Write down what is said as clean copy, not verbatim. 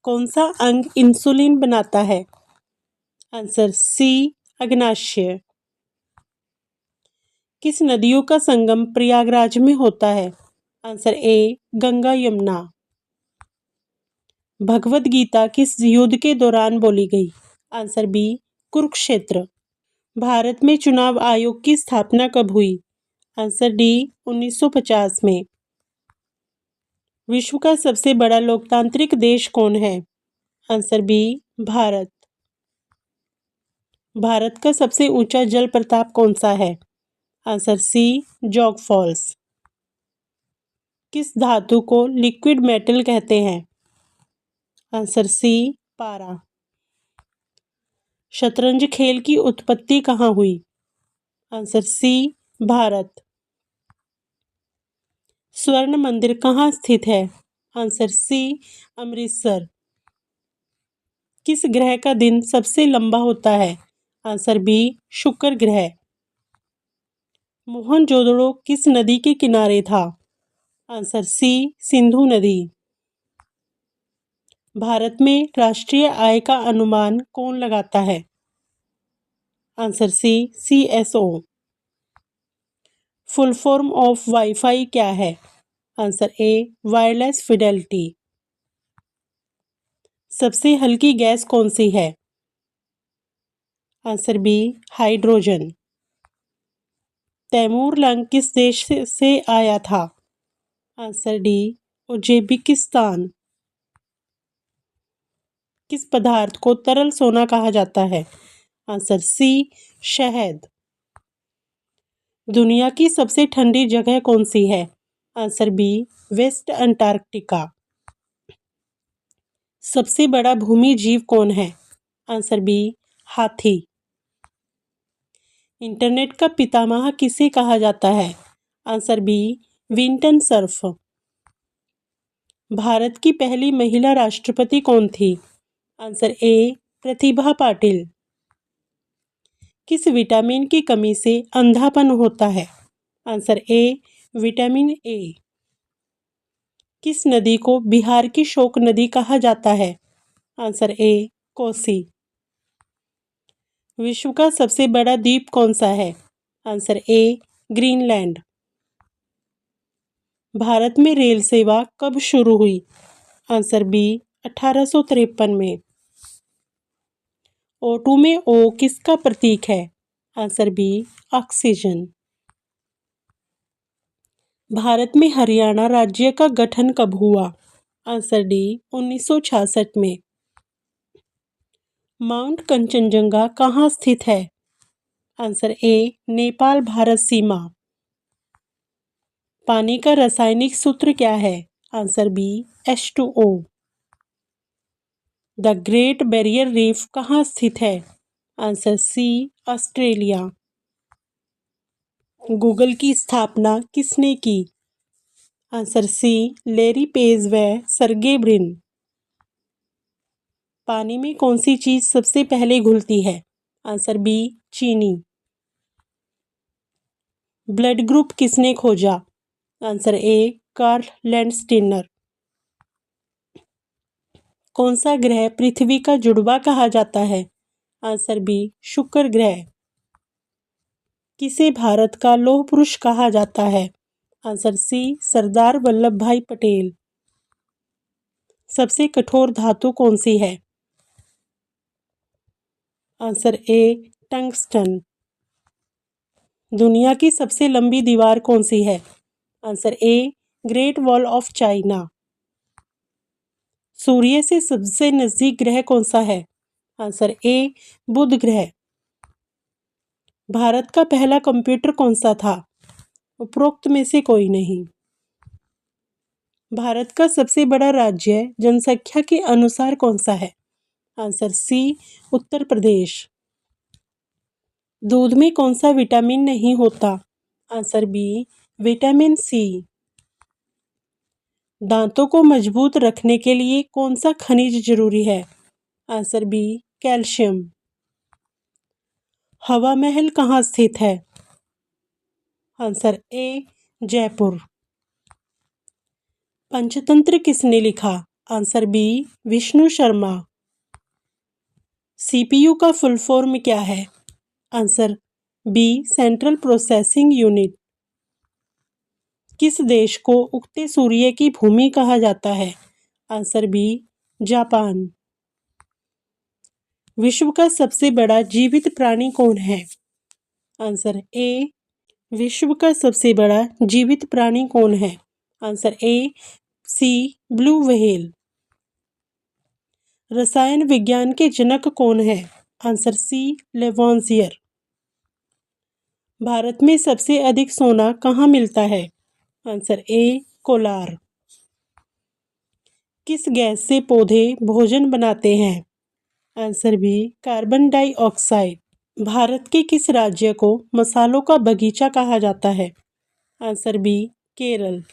कौन सा अंग इंसुलिन बनाता है? आंसर सी, अग्नाशय। किस नदियों का संगम प्रयागराज में होता है? Answer A, Ganga Yamuna. भगवद गीता किस युद्ध के दौरान बोली गई? Answer B, Kurukshetra. भारत में चुनाव आयोग की स्थापना कब हुई? आंसर डी, 1950 में। विश्व का सबसे बड़ा लोकतांत्रिक देश कौन है? Answer B, Bharat. भारत का सबसे ऊंचा जल प्रपात कौन सा है? आंसर सी, जोग फॉल्स। किस धातु को लिक्विड मेटल कहते हैं? आंसर सी, पारा। शतरंज खेल की उत्पत्ति कहाँ हुई? Answer C, Bharat. स्वर्ण मंदिर कहाँ स्थित है? Answer C, Amritsar. किस ग्रह का दिन सबसे लंबा होता है? आंसर बी, शुक्र ग्रह। मोहनजोदड़ो किस नदी के किनारे था? आंसर सी, सिंधु नदी। भारत में राष्ट्रीय आय का अनुमान कौन लगाता है? Answer C, CSO। Full form of WiFi क्या है? Answer A, wireless fidelity. सबसे हल्की गैस कौन सी है? Answer B, hydrogen. Taimur Lang किस देश से आया था? Answer D, Uzbekistan. किस पदार्थ को तरल सोना कहा जाता है? आंसर सी, शहद। दुनिया की सबसे ठंडी जगह कौन सी है? Answer B, West Antarctica. सबसे बड़ा भूमि जीव कौन है? आंसर बी, हाथी। इंटरनेट का पितामह किसे कहा जाता है? Answer B, Vinton Cerf. Bharat की पहली महिला राष्ट्रपति कौन थी? Answer A, Pratibha Patil. किस विटामिन की कमी से अंधापन होता है? Answer A, vitamin A. किस नदी को बिहार की शोक नदी कहा जाता है? आंसर ए, कोसी। विश्व का सबसे बड़ा द्वीप कौन सा है? आंसर ए, ग्रीनलैंड। भारत में रेल सेवा कब शुरू हुई? आंसर बी, 1853 में। O2 में O किसका प्रतीक है? Answer B, oxygen. भारत में हरियाणा राज्य का गठन कब हुआ? आंसर डी, 1966 में। माउंट कंचनजंगा कहाँ स्थित है? आंसर ए, नेपाल भारत सीमा। पानी का रासायनिक सूत्र क्या है? Answer B, H2O। The great barrier reef कहाँ स्थित है? आंसर सी, ऑस्ट्रेलिया। गूगल की स्थापना किसने की? आंसर सी, लैरी पेज व सर्गे ब्रिन। पानी में कौन सी चीज सबसे पहले घुलती है? आंसर बी, चीनी। ब्लड ग्रुप किसने खोजा? Answer A, Karl Landsteiner. कौन सा ग्रह पृथ्वी का जुड़वा कहा जाता है? आंसर बी, शुक्र ग्रह। किसे भारत का लौह पुरुष कहा जाता है? आंसर सी, सरदार वल्लभ भाई पटेल। सबसे कठोर धातु कौन सी है? Answer A, tungsten. दुनिया की सबसे लंबी दीवार कौन सी है? Answer A, great wall of China. सूर्य से सबसे नजदीक ग्रह कौन सा है? आंसर ए, बुध ग्रह। भारत का पहला कंप्यूटर कौन सा था? उपरोक्त में से कोई नहीं। भारत का सबसे बड़ा राज्य जनसंख्या के अनुसार कौन सा है? Answer C, Uttar Pradesh. दूध में कौन सा विटामिन नहीं होता? Answer B, vitamin C. दांतों को मजबूत रखने के लिए कौन सा खनिज जरूरी है? Answer B, calcium. Hawa Mahal कहाँ स्थित है? आंसर ए, जयपुर। पंचतंत्र किसने लिखा? Answer B Vishnu Sharma. CPU का फुल फॉर्म क्या है? Answer B central processing unit. किस देश को उगते सूर्य की भूमि कहा जाता है? Answer B Japan. विश्व का सबसे बड़ा जीवित प्राणी कौन है? आंसर ए विश्व का सबसे बड़ा जीवित प्राणी कौन है? आंसर ए सी ब्लू व्हेल। रसायन विज्ञान के जनक कौन है? आंसर सी लेवॉन्सियर। भारत में सबसे अधिक सोना कहाँ मिलता है? Answer A Kolar. किस गैस से पौधे भोजन बनाते हैं? Answer B carbon dioxide. Bharat के किस राज्य को मसालों का बगीचा कहा जाता है? Answer B Kerala.